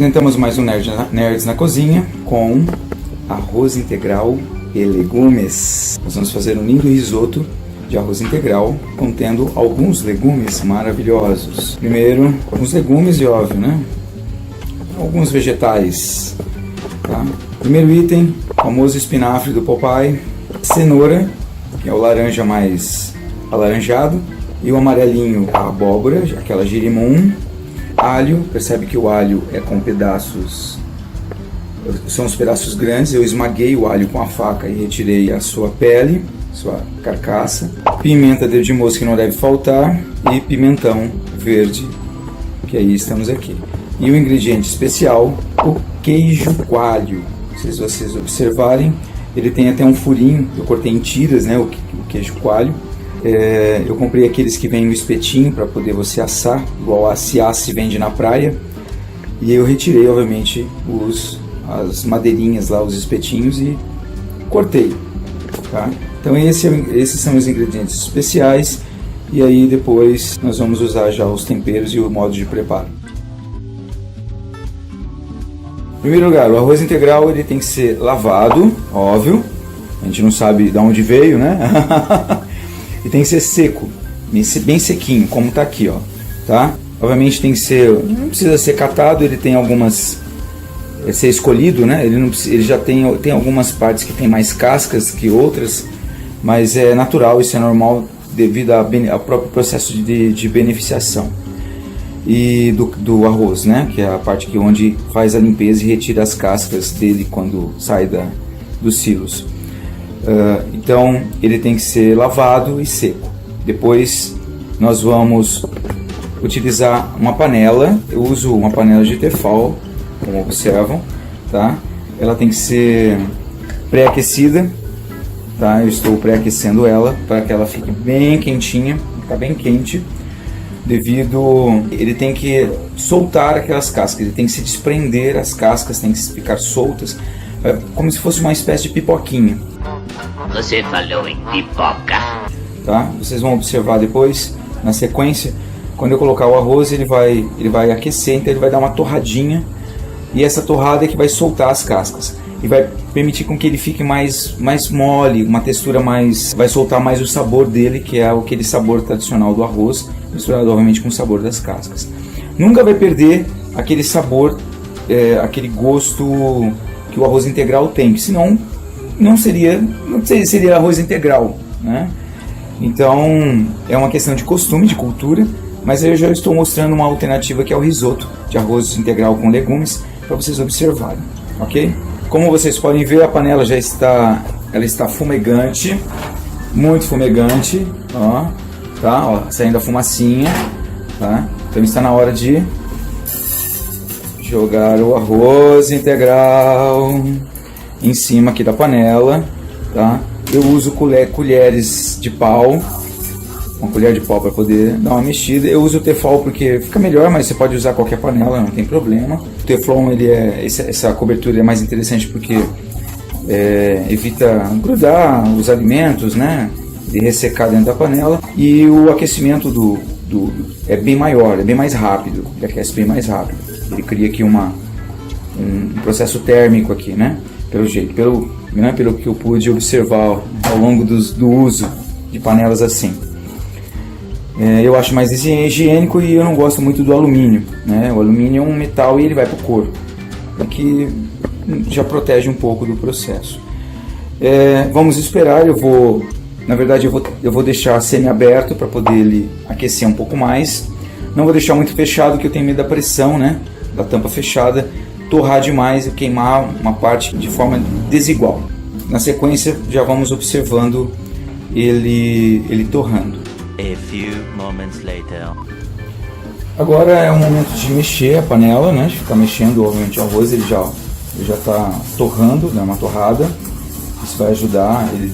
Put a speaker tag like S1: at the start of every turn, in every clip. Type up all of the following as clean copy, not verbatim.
S1: Apresentamos mais um Nerds na Cozinha com arroz integral e legumes. Nós vamos fazer um lindo risoto de arroz integral contendo alguns legumes maravilhosos. Primeiro, alguns legumes e óbvio, né? Alguns vegetais. Tá? Primeiro item, famoso espinafre do Popeye, cenoura, que é o laranja mais alaranjado, e o amarelinho, a abóbora, aquela girimum, alho, percebe que o alho é com pedaços, são os pedaços grandes, eu esmaguei o alho com a faca e retirei a sua pele, sua carcaça, pimenta dedo de moça que não deve faltar e pimentão verde, que aí estamos aqui. E o ingrediente especial, o queijo coalho. Se vocês observarem, ele tem até um furinho, eu cortei em tiras, né, o queijo coalho. Eu comprei aqueles que vêm no espetinho para poder você assar, igual a se vende na praia. E eu retirei, obviamente, as madeirinhas lá, os espetinhos, e cortei. Tá? Então esses são os ingredientes especiais. E aí depois nós vamos usar já os temperos e o modo de preparo. Em primeiro lugar, o arroz integral ele tem que ser lavado, óbvio. A gente não sabe de onde veio, né? E tem que ser seco, bem sequinho, como está aqui, ó, tá? Obviamente tem que ser, não precisa ser catado, ele tem algumas, ser escolhido, né? Ele já tem algumas partes que tem mais cascas que outras, mas é natural, isso é normal devido ao próprio processo de beneficiação e do arroz, né? Que é a parte onde faz a limpeza e retira as cascas dele quando sai dos silos. Então ele tem que ser lavado e seco. Depois nós vamos utilizar uma panela. Eu uso uma panela de Tefal, como observam, tá? Ela tem que ser pré-aquecida, tá? Eu estou pré-aquecendo ela para que ela fique bem quentinha, ficar bem quente, devido ele tem que soltar aquelas cascas, ele tem que se desprender, as cascas têm que ficar soltas, como se fosse uma espécie de pipoquinha.
S2: Você falou em pipoca.
S1: Tá? Vocês vão observar depois, na sequência, quando eu colocar o arroz, ele vai aquecer, então ele vai dar uma torradinha, e essa torrada é que vai soltar as cascas e vai permitir com que ele fique mais mole, uma textura vai soltar mais o sabor dele, que é aquele sabor tradicional do arroz, misturado obviamente com o sabor das cascas. Nunca vai perder aquele sabor, aquele gosto que o arroz integral tem, senão não seria arroz integral, né? Então é uma questão de costume, de cultura, mas eu já estou mostrando uma alternativa que é o risoto de arroz integral com legumes para vocês observarem, ok? Como vocês podem ver, a panela já está fumegante, muito fumegante, ó, tá? Ó, saindo a fumacinha, tá? Então está na hora de jogar o arroz integral em cima aqui da panela, tá? Eu uso colheres de pau, uma colher de pau para poder dar uma mexida. Eu uso o Tefal porque fica melhor, mas você pode usar qualquer panela, não tem problema. O Teflon, essa cobertura é mais interessante porque evita grudar os alimentos, né? E ressecar dentro da panela. E o aquecimento é bem maior, é bem mais rápido, ele aquece bem mais rápido. Ele cria aqui um processo térmico aqui, né? Pelo que eu pude observar ao longo do uso de panelas assim. Eu acho mais higiênico e eu não gosto muito do alumínio, né? O alumínio é um metal e ele vai para o corpo, o que já protege um pouco do processo. Vamos esperar, eu vou deixar semi-aberto para poder ele aquecer um pouco mais. Não vou deixar muito fechado, que eu tenho medo da pressão, né? Da tampa fechada torrar demais e queimar uma parte de forma desigual. Na sequência já vamos observando ele torrando.
S2: A few moments later.
S1: Agora é o momento de mexer a panela, né? De ficar mexendo, obviamente, o arroz ele já está torrando, dá uma torrada. Isso vai ajudar, ele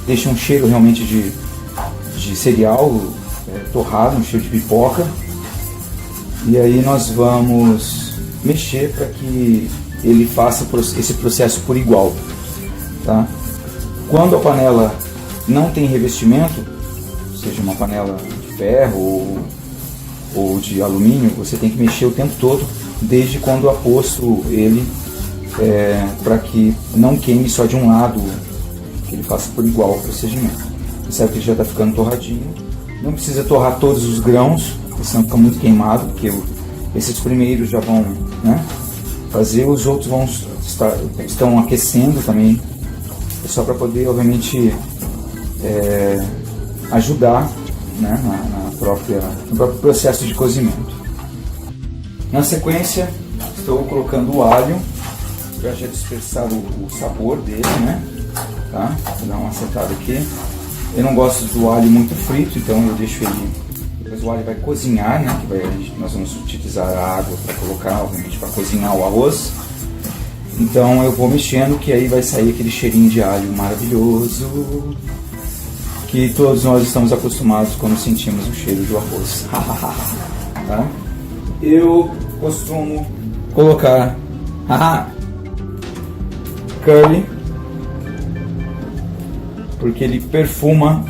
S1: deixa um cheiro realmente de cereal torrado, um cheiro de pipoca. E aí nós vamos mexer para que ele faça esse processo por igual, tá? Quando a panela não tem revestimento, seja uma panela de ferro ou de alumínio, você tem que mexer o tempo todo desde quando aposto ele, para que não queime só de um lado, que ele faça por igual o procedimento. Percebe que ele já está ficando torradinho. Não precisa torrar todos os grãos, porque senão fica muito queimado, porque esses primeiros já vão, né, fazer, os outros estão aquecendo também, só para poder, obviamente, ajudar, né, no próprio processo de cozimento. Na sequência, estou colocando o alho, para já dispersar o sabor dele, né? Tá? Vou dar uma acertada aqui. Eu não gosto do alho muito frito, então eu deixo ele. Depois o alho vai cozinhar, né? Nós vamos utilizar a água para colocar, obviamente, para cozinhar o arroz. Então eu vou mexendo, que aí vai sair aquele cheirinho de alho maravilhoso, que todos nós estamos acostumados quando sentimos o cheiro do arroz. Tá? Eu costumo colocar curry, porque ele perfuma.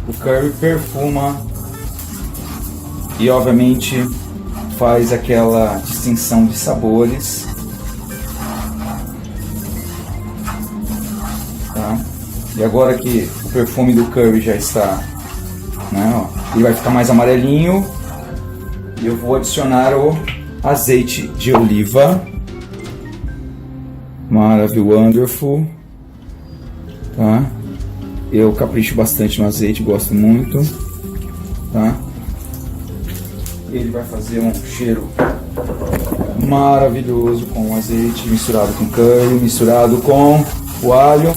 S1: O curry perfuma e obviamente faz aquela distinção de sabores. Tá? E agora que o perfume do curry já está, né, ó, ele vai ficar mais amarelinho, e eu vou adicionar o azeite de oliva. Maravilhoso, wonderful. Tá? Eu capricho bastante no azeite, gosto muito. Tá? Ele vai fazer um cheiro maravilhoso com o azeite misturado com curry, misturado com o alho.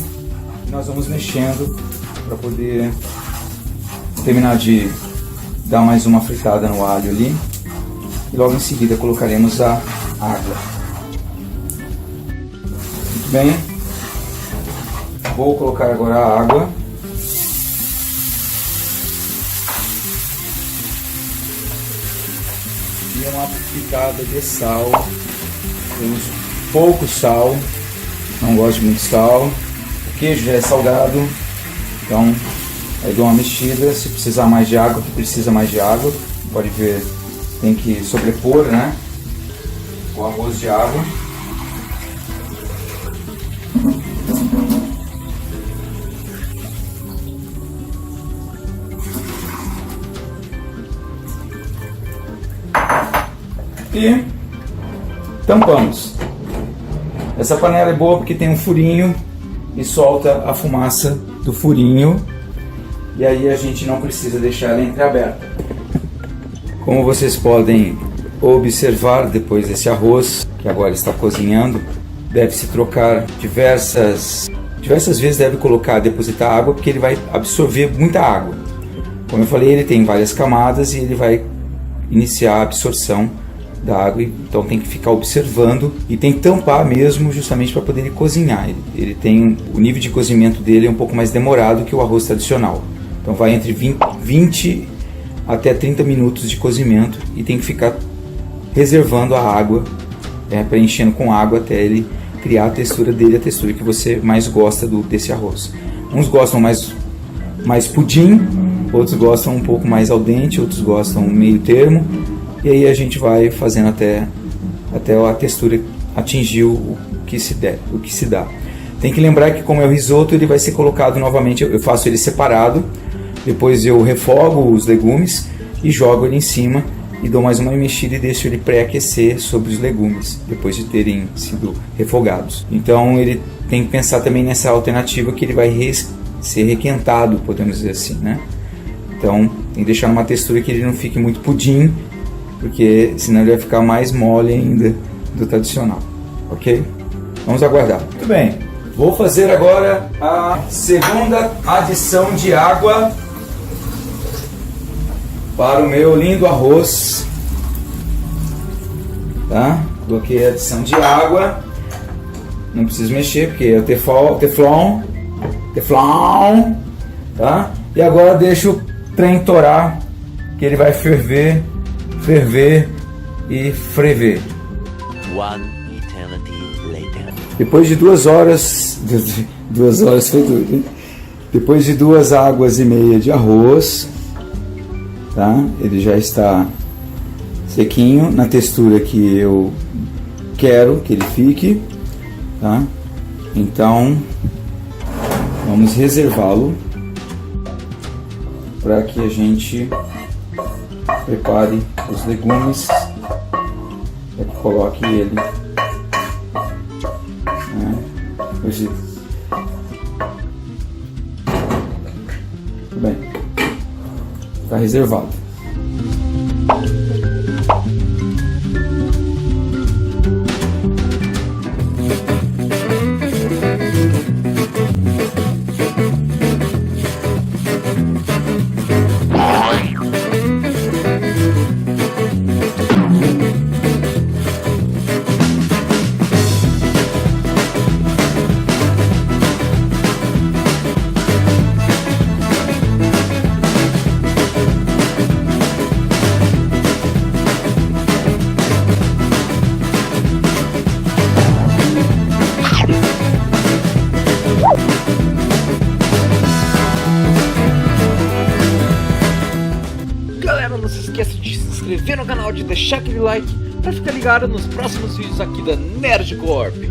S1: E nós vamos mexendo para poder terminar de dar mais uma fritada no alho ali. E logo em seguida colocaremos a água. Muito bem. Vou colocar agora a água. E uma pitada de sal. Eu uso pouco sal. Não gosto de muito sal. O queijo já é salgado. Então aí dou uma mexida. Se precisar mais de água, que precisa mais de água. Pode ver, tem que sobrepor, né, o arroz de água. E tampamos. Essa panela é boa porque tem um furinho e solta a fumaça do furinho, e aí a gente não precisa deixar ela entreaberta. Como vocês podem observar, depois desse arroz que agora está cozinhando, deve-se trocar diversas vezes, deve depositar água, porque ele vai absorver muita água. Como eu falei, ele tem várias camadas e ele vai iniciar a absorção da água, então tem que ficar observando e tem que tampar mesmo, justamente para poder cozinhar. Ele tem, o nível de cozimento dele é um pouco mais demorado que o arroz tradicional, então vai entre 20 até 30 minutos de cozimento, e tem que ficar reservando a água, preenchendo com água até ele criar a textura dele, a textura que você mais gosta desse arroz. Uns gostam mais pudim, outros gostam um pouco mais al dente, outros gostam meio termo. E aí a gente vai fazendo até a textura atingir o que se dá. Tem que lembrar que, como é o risoto, ele vai ser colocado novamente, eu faço ele separado, depois eu refogo os legumes e jogo ele em cima e dou mais uma mexida e deixo ele pré-aquecer sobre os legumes, depois de terem sido refogados. Então ele tem que pensar também nessa alternativa, que ele vai ser requentado, podemos dizer assim, né? Então tem que deixar numa textura que ele não fique muito pudim, porque senão ele vai ficar mais mole ainda do tradicional, ok? Vamos aguardar. Muito bem, vou fazer agora a segunda adição de água para o meu lindo arroz, tá? Coloquei a adição de água, não preciso mexer porque é o teflon, tá? E agora deixo o trem torar, que ele vai ferver e frever.
S2: One eternity later.
S1: Depois de 2 horas, 2 horas foi tudo, hein? Depois de 2 águas e meia de arroz, tá? Ele já está sequinho, na textura que eu quero que ele fique, tá? Então vamos reservá-lo para que a gente prepare os legumes, para que coloque ele, né? Tudo bem, está reservado.
S3: Galera, não se esqueça de se inscrever no canal, de deixar aquele like para ficar ligado nos próximos vídeos aqui da Nerd Corp.